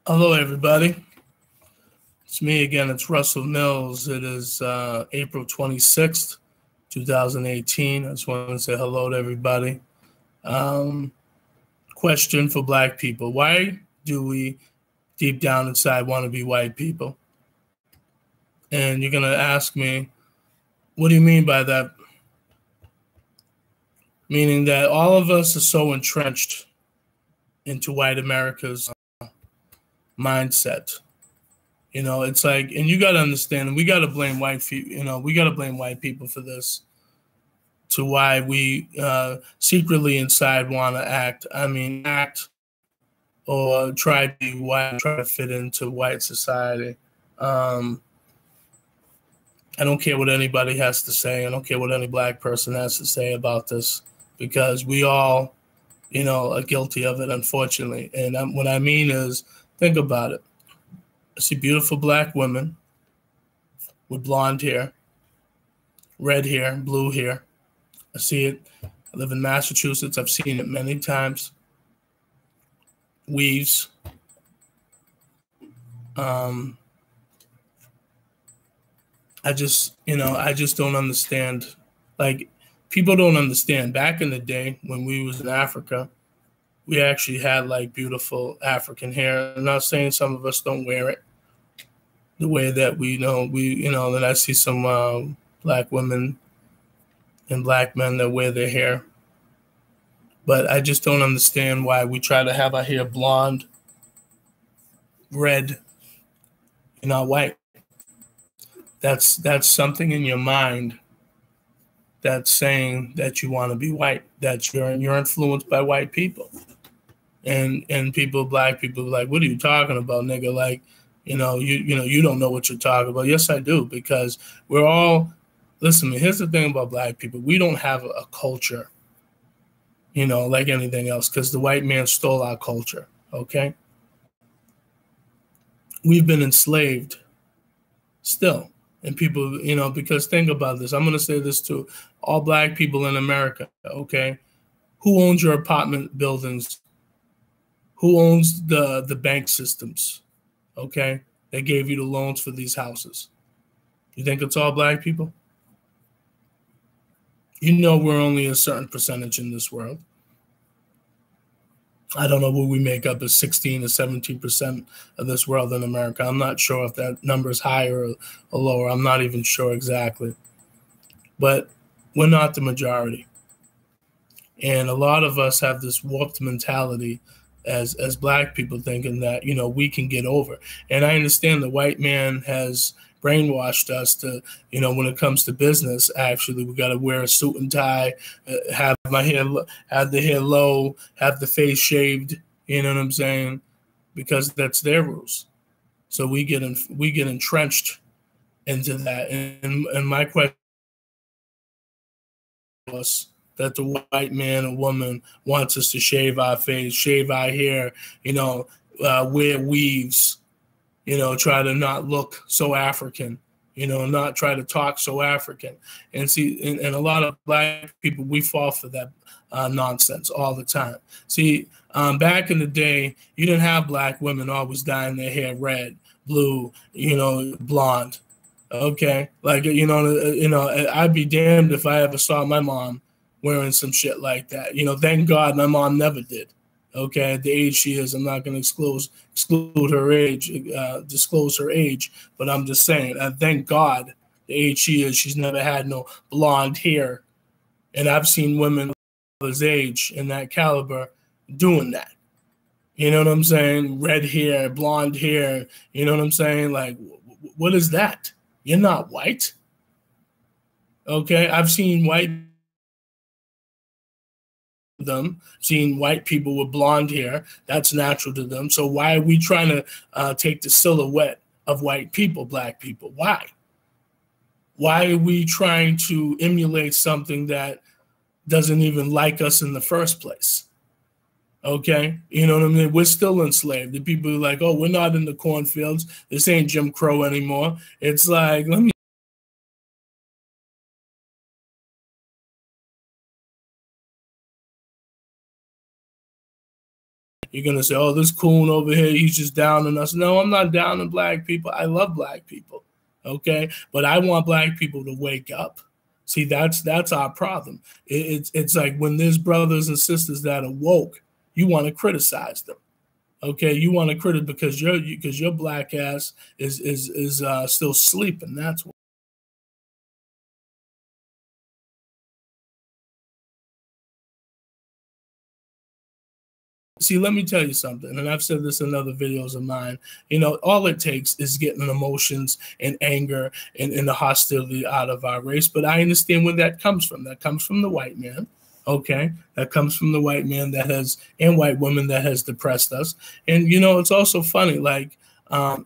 Hello, everybody. It's me again. It's Russell Mills. It is April 26th, 2018. I just want to say hello to everybody. Um, Question for Black people. Why do we deep down inside want to be white people? And you're going to ask me, what do you mean by that? Meaning that all of us are so entrenched into white America's mindset. It's like, and you got to understand, and we got to blame we got to blame white people for this, to why we secretly inside want to act or try to be white, try to fit into white society. Um, I don't care what anybody has to say. I don't care what any black person has to say about this, because we all, are guilty of it, unfortunately. And what I mean is, think about it. I see beautiful black women with blonde hair, red hair, blue hair. I see it. I live in Massachusetts. I've seen it many times. Weaves. I just don't understand. Like, people don't understand. Back in the day when we was in Africa, we actually had like beautiful African hair. I'm not saying some of us don't wear it the way that then I see some black women and black men that wear their hair. But I just don't understand why we try to have our hair blonde, red, and not white. That's something in your mind that's saying that you want to be white, that you're influenced by white people. And people, black people, like, what are you talking about, nigga? Like, you don't know what you're talking about. Yes, I do, because we're all, listen, here's the thing about black people. We don't have a culture, like anything else, because the white man stole our culture, okay? We've been enslaved still. And people, because think about this. I'm going to say this to all black people in America, okay? Who owns your apartment buildings? Who owns the bank systems, okay? They gave you the loans for these houses. You think it's all black people? We're only a certain percentage in this world. I don't know what we make up as 16 or 17% of this world in America. I'm not sure if that number is higher or lower. I'm not even sure exactly. But we're not the majority. And a lot of us have this warped mentality as black people, thinking that, we can get over. And I understand the white man has brainwashed us to, when it comes to business, actually, we got to wear a suit and tie, have the hair low, have the face shaved, you know what I'm saying? Because that's their rules. So we get entrenched into that. And my question was, that the white man or woman wants us to shave our face, shave our hair, wear weaves, try to not look so African, not try to talk so African. And see, and a lot of black people, we fall for that nonsense all the time. See, back in the day, you didn't have black women always dyeing their hair red, blue, blonde. Okay, like I'd be damned if I ever saw my mom wearing some shit like that. Thank God my mom never did. Okay, at the age she is, I'm not going to exclude her age, disclose her age, but I'm just saying, thank God the age she is, she's never had no blonde hair, and I've seen women of his age in that caliber doing that. You know what I'm saying? Red hair, blonde hair. You know what I'm saying? Like, what is that? You're not white. Okay, I've seen white people with blonde hair. That's natural to them. So why are we trying to take the silhouette of white people, black people? Why? Why are we trying to emulate something that doesn't even like us in the first place? Okay, you know what I mean? We're still enslaved. The people are like, oh, we're not in the cornfields. This ain't Jim Crow anymore. It's like, let me you're gonna say, oh, this coon over here, he's just down on us. No, I'm not down on black people. I love black people. Okay, but I want black people to wake up. See, that's our problem. It's like when there's brothers and sisters that are woke, you want to criticize them. Okay, you want to criticize because your black ass is still sleeping. That's what. See, let me tell you something, and I've said this in other videos of mine. You know, all it takes is getting emotions and anger and the hostility out of our race. But I understand where that comes from. That comes from the white man. Okay, that comes from the white man that has, and white woman that has depressed us. And you know, it's also funny, like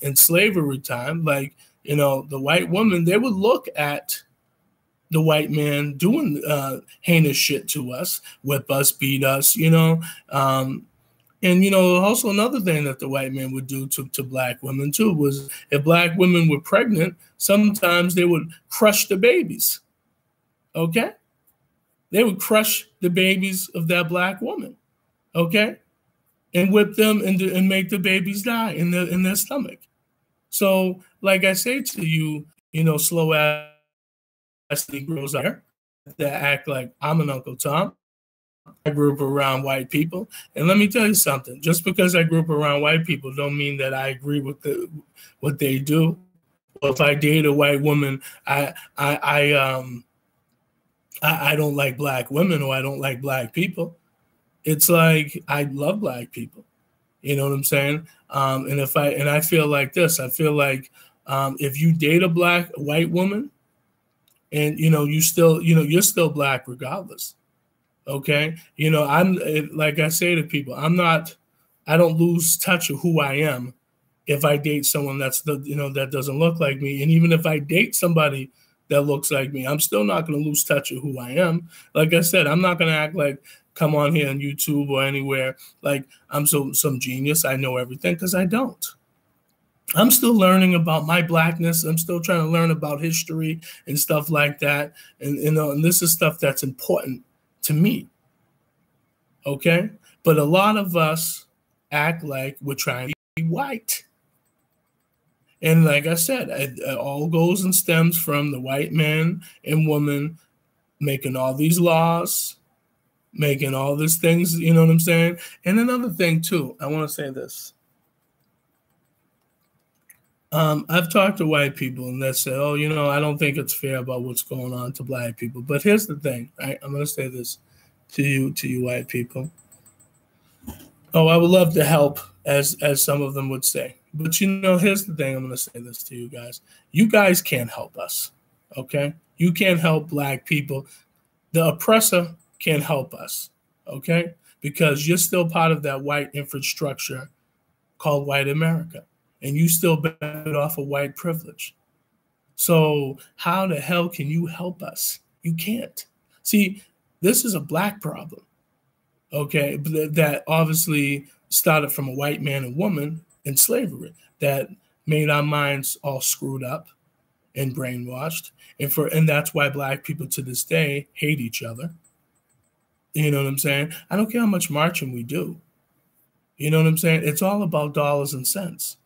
in slavery time, like, you know, the white woman, they would look at the white man doing heinous shit to us, whip us, beat us, you know. And, you know, also another thing that the white man would do to black women, too, was if black women were pregnant, sometimes they would crush the babies. Okay? They would crush the babies of that black woman. Okay? And whip them and make the babies die in their stomach. So, like I say to you, you know, slow ass Negroes are that act like I'm an Uncle Tom. I grew up around white people, and let me tell you something. Just because I grew up around white people don't mean that I agree with what they do. Well, if I date a white woman, I don't like black women, or I don't like black people. It's like I love black people. You know what I'm saying? And I feel like this. I feel like if you date a white woman, and you know you're still black regardless. Okay, you know, like I say to people, I don't lose touch of who I am if I date someone that doesn't look like me. And even if I date somebody that looks like me, I'm still not going to lose touch of who I am. Like I said, I'm not going to act like come on here on YouTube or anywhere like I'm some genius. I know everything, because I don't. I'm still learning about my blackness. I'm still trying to learn about history and stuff like that. And you know, and this is stuff that's important to me. Okay? But a lot of us act like we're trying to be white. And like I said, it all goes and stems from the white man and woman making all these laws, making all these things, you know what I'm saying? And another thing too, I want to say this. I've talked to white people and they said, oh, you know, I don't think it's fair about what's going on to black people. But here's the thing, right? I'm going to say this to you white people. Oh, I would love to help, as some of them would say. But, you know, here's the thing. I'm going to say this to you guys. You guys can't help us, okay? You can't help black people. The oppressor can't help us, okay? Because you're still part of that white infrastructure called white America. And you still benefit off of white privilege. So how the hell can you help us? You can't. See, this is a black problem, okay, that obviously started from a white man and woman in slavery that made our minds all screwed up and brainwashed. And that's why black people to this day hate each other. You know what I'm saying? I don't care how much marching we do. You know what I'm saying? It's all about dollars and cents.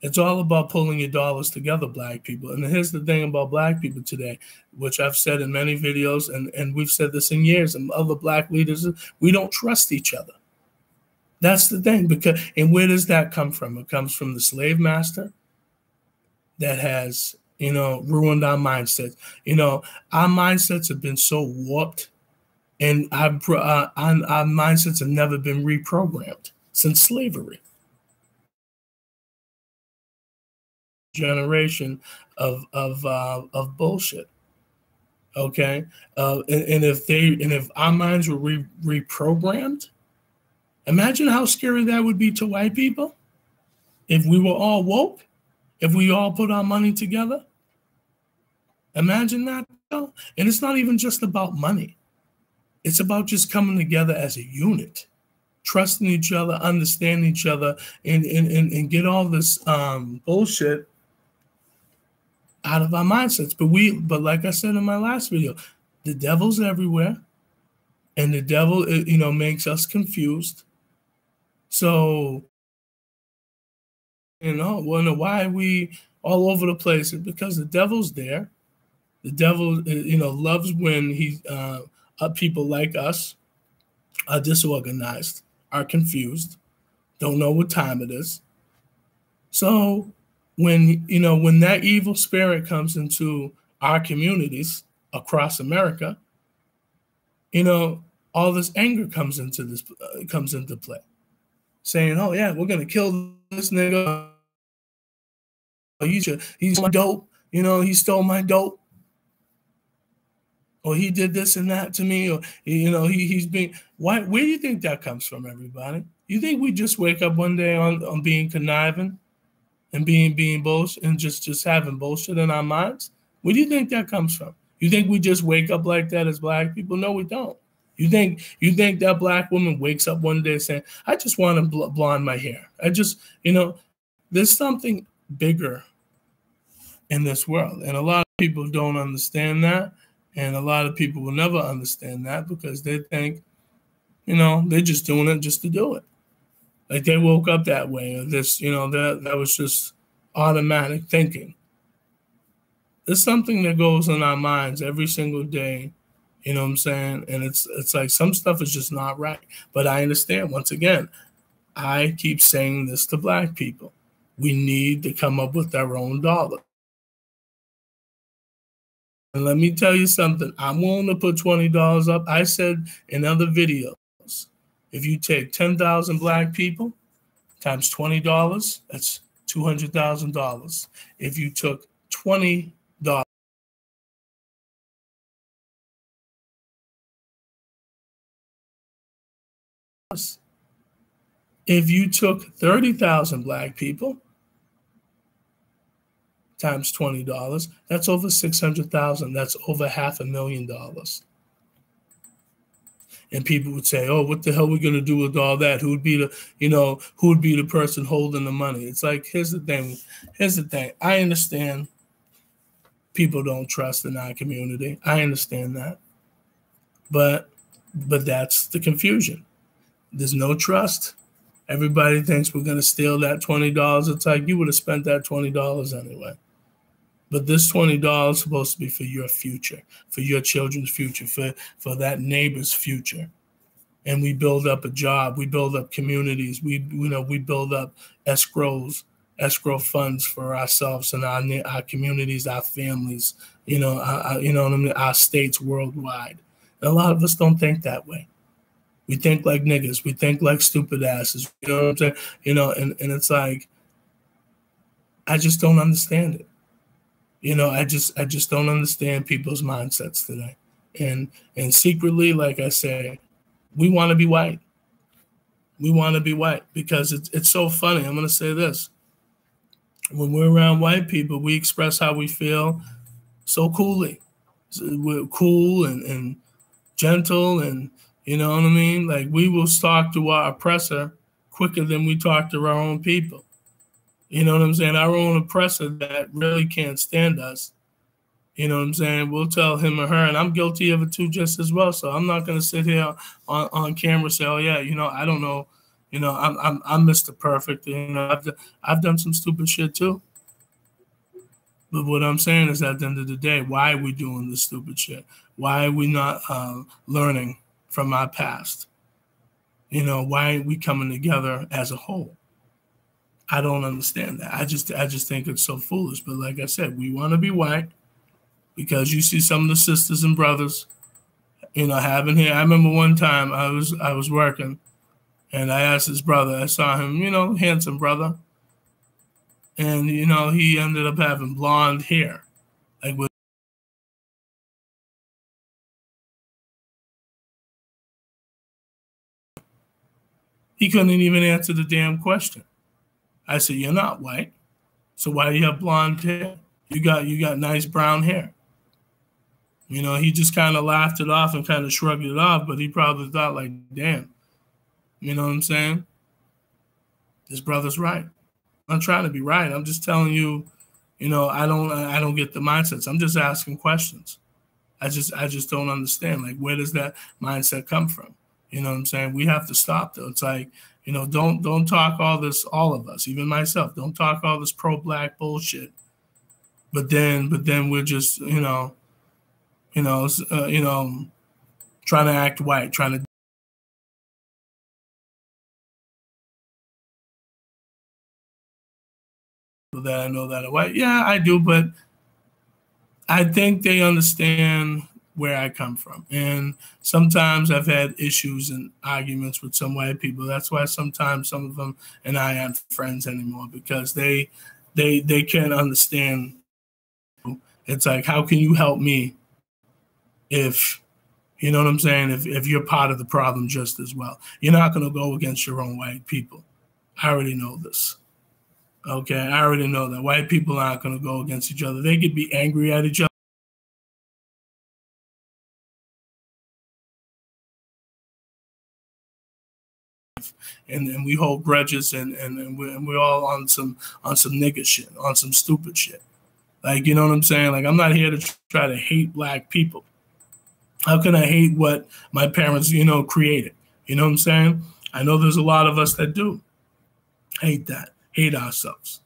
It's all about pulling your dollars together, black people. And here's the thing about black people today, which I've said in many videos, and we've said this in years, and other black leaders, we don't trust each other. That's the thing. And where does that come from? It comes from the slave master that has, you know, ruined our mindsets. You know, our mindsets have been so warped, and our mindsets have never been reprogrammed since slavery. Generation of bullshit. Okay, and if our minds were reprogrammed, imagine how scary that would be to white people. If we were all woke, if we all put our money together, imagine that. And it's not even just about money. It's about just coming together as a unit, trusting each other, understanding each other, and get all this bullshit out of our mindsets. But like I said in my last video, the devil's everywhere, and the devil, you know, makes us confused. So, wonder why we all over the place. It's because the devil's there. The devil, loves when people like us are disorganized, are confused, don't know what time it is. So when that evil spirit comes into our communities across America, all this anger comes into play, saying, "Oh yeah, we're gonna kill this nigga. He's my dope. He stole my dope, or he did this and that to me, or he's being." Why? Where do you think that comes from, everybody? You think we just wake up one day on being conniving and being bullshit and just having bullshit in our minds? Where do you think that comes from? You think we just wake up like that as Black people? No, we don't. You think that Black woman wakes up one day saying, "I just want to blonde my hair. There's something bigger in this world." And a lot of people don't understand that. And a lot of people will never understand that because they think, they're just doing it just to do it. Like they woke up that way, or this, that was just automatic thinking. There's something that goes in our minds every single day, you know what I'm saying? And it's like some stuff is just not right. But I understand, once again, I keep saying this to Black people. We need to come up with our own dollar. And let me tell you something. I'm willing to put $20 up. I said in other videos, if you take 10,000 Black people times $20, that's $200,000. If you took $20, if you took 30,000 Black people times $20, that's over 600,000. That's over $500,000. And people would say, "Oh, what the hell are we going to do with all that? Who would be the person holding the money?" It's like, here's the thing. I understand people don't trust in our community. I understand that. But that's the confusion. There's no trust. Everybody thinks we're going to steal that $20. It's like, you would have spent that $20 anyway. But this $20 is supposed to be for your future, for your children's future, for that neighbor's future. And we build up a job, we build up communities, we build up escrow funds for ourselves and our communities, our families, our states worldwide. And a lot of us don't think that way. We think like niggas, we think like stupid asses. You know what I'm saying? And it's like, I just don't understand it. I just don't understand people's mindsets today. And secretly, like I say, we want to be white. We want to be white because it's so funny. I'm going to say this. When we're around white people, we express how we feel so coolly. We're cool and gentle, and you know what I mean? Like, we will talk to our oppressor quicker than we talk to our own people. You know what I'm saying? Our own oppressor that really can't stand us. You know what I'm saying? We'll tell him or her, and I'm guilty of it too just as well. So I'm not going to sit here on camera and say, "Oh yeah, I don't know. I'm Mr. Perfect. I've done some stupid shit too." But what I'm saying is, at the end of the day, why are we doing this stupid shit? Why are we not learning from our past? Why aren't we coming together as a whole? I don't understand that. I just think it's so foolish. But like I said, we want to be white because you see some of the sisters and brothers, having here. I remember one time I was working, and I asked this brother. I saw him, handsome brother, and he ended up having blonde hair, like with. He couldn't even answer the damn question. I said, "You're not white, so why do you have blonde hair? You got nice brown hair." He just kind of laughed it off and kind of shrugged it off, but he probably thought like, "Damn," you know what I'm saying? This brother's right. I'm not trying to be right. I'm just telling you, I don't get the mindsets. I'm just asking questions. I just don't understand. Like, where does that mindset come from? You know what I'm saying? We have to stop though. It's like, You know, don't talk all this, all of us, even myself, don't talk all this pro-black bullshit. But then we're just, trying to act white, trying to that I know that are white. Yeah, I do, but I think they understand where I come from. And sometimes I've had issues and arguments with some white people. That's why sometimes some of them and I aren't friends anymore, because they can't understand. It's like, how can you help me if, you know what I'm saying, if you're part of the problem just as well? You're not going to go against your own white people. I already know this. Okay, I already know that white people aren't going to go against each other. They could be angry at each other. And we hold grudges, and we're all on some nigga shit, on some stupid shit. Like, you know what I'm saying? Like, I'm not here to try to hate black people. How can I hate what my parents, created? You know what I'm saying? I know there's a lot of us that do hate that, hate ourselves.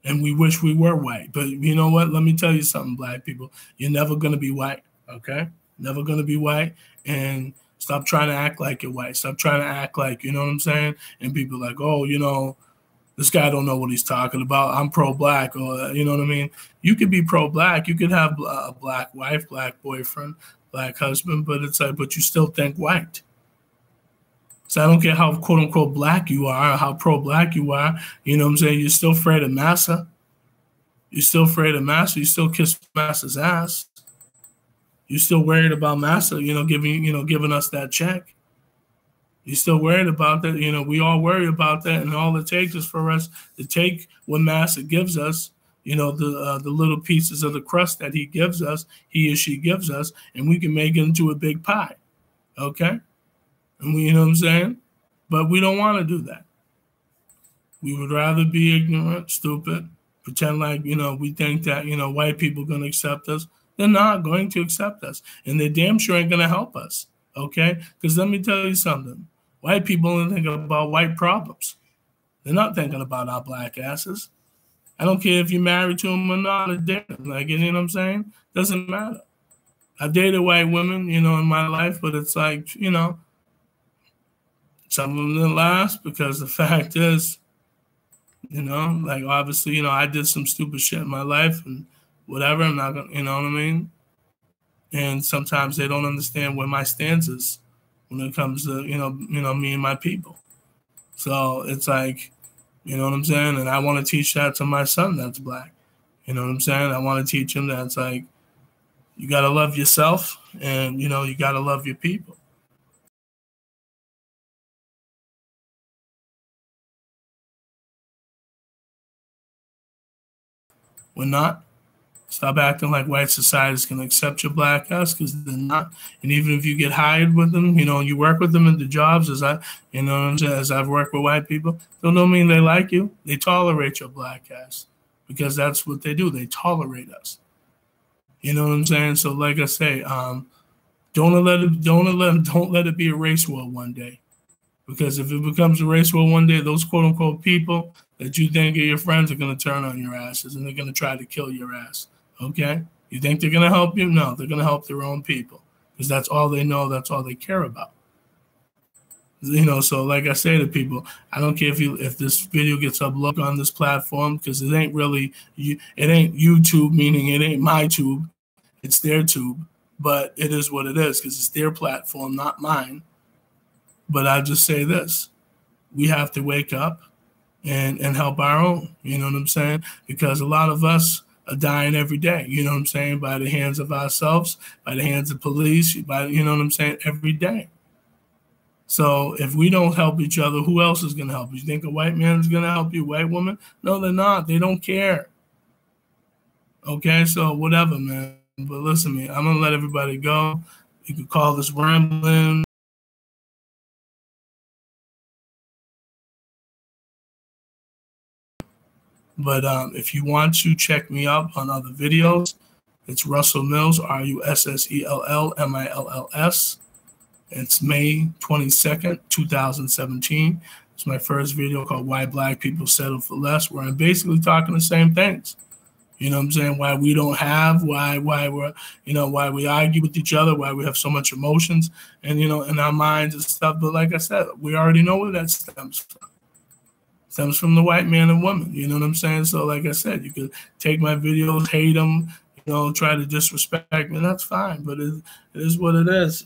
And we wish we were white. But you know what? Let me tell you something, black people. You're never going to be white, okay? Never going to be white. And stop trying to act like you're white. Stop trying to act like, you know what I'm saying? And people are like, oh, this guy don't know what he's talking about. I'm pro-black, or, you know what I mean? You could be pro-black. You could have a black wife, black boyfriend, black husband, but it's like, but you still think white. So I don't care how quote unquote black you are, or how pro-black you are, you know what I'm saying? You're still afraid of Massa. You're still afraid of Massa. You still kiss Massa's ass. You're still worried about Massa, giving us that check. You're still worried about that. We all worry about that, and all it takes is for us to take what Massa gives us, the little pieces of the crust that he gives us, he or she gives us, and we can make it into a big pie. Okay? And we, you know what I'm saying? But we don't want to do that. We would rather be ignorant, stupid, pretend like, we think that, white people are going to accept us. They're not going to accept us. And they damn sure ain't going to help us. Okay? Because let me tell you something. White people only think about white problems. They're not thinking about our black asses. I don't care if you're married to them or not. Like, you know what I'm saying? Doesn't matter. I've dated white women, in my life, but it's like, some of them didn't last, because the fact is, like, obviously, I did some stupid shit in my life and whatever. I'm not gonna, you know what I mean? And sometimes they don't understand where my stance is when it comes to, me and my people. So it's like, you know what I'm saying? And I want to teach that to my son that's black. You know what I'm saying? I want to teach him that it's like, you got to love yourself, and, you got to love your people. We're not. Stop acting like white society is going to accept your black ass, because they're not. And even if you get hired with them, you work with them in the jobs, as I've worked with white people, don't mean they like you. They tolerate your black ass, because that's what they do. They tolerate us. You know what I'm saying? So like I say, don't let it be a race war one day. Because if it becomes a race war one day, those quote unquote people that you think are your friends are going to turn on your asses, and they're going to try to kill your ass. Okay? You think they're going to help you? No, they're going to help their own people, because that's all they know. That's all they care about. So like I say to people, I don't care if this video gets uploaded on this platform, because it ain't YouTube, meaning it ain't my tube. It's their tube. But it is what it is, because it's their platform, not mine. But I just say this. We have to wake up and help our own. You know what I'm saying? Because a lot of us are dying every day. You know what I'm saying? By the hands of ourselves, by the hands of police, you know what I'm saying? Every day. So if we don't help each other, who else is going to help you? You think a white man is going to help you, white woman? No, they're not. They don't care. Okay, so whatever, man. But listen to me. I'm going to let everybody go. You could call this rambling. But if you want to check me up on other videos, it's Russell Mills, RussellMills. It's May 22nd, 2017. It's my first video called Why Black People Settle for Less, where I'm basically talking the same things. You know what I'm saying? Why we don't have, why we're, why we argue with each other, why we have so much emotions and, in our minds and stuff. But like I said, we already know where that stems from. It stems from the white man and woman. You know what I'm saying? So like I said, you could take my videos, hate them, try to disrespect me. That's fine. But it is what it is.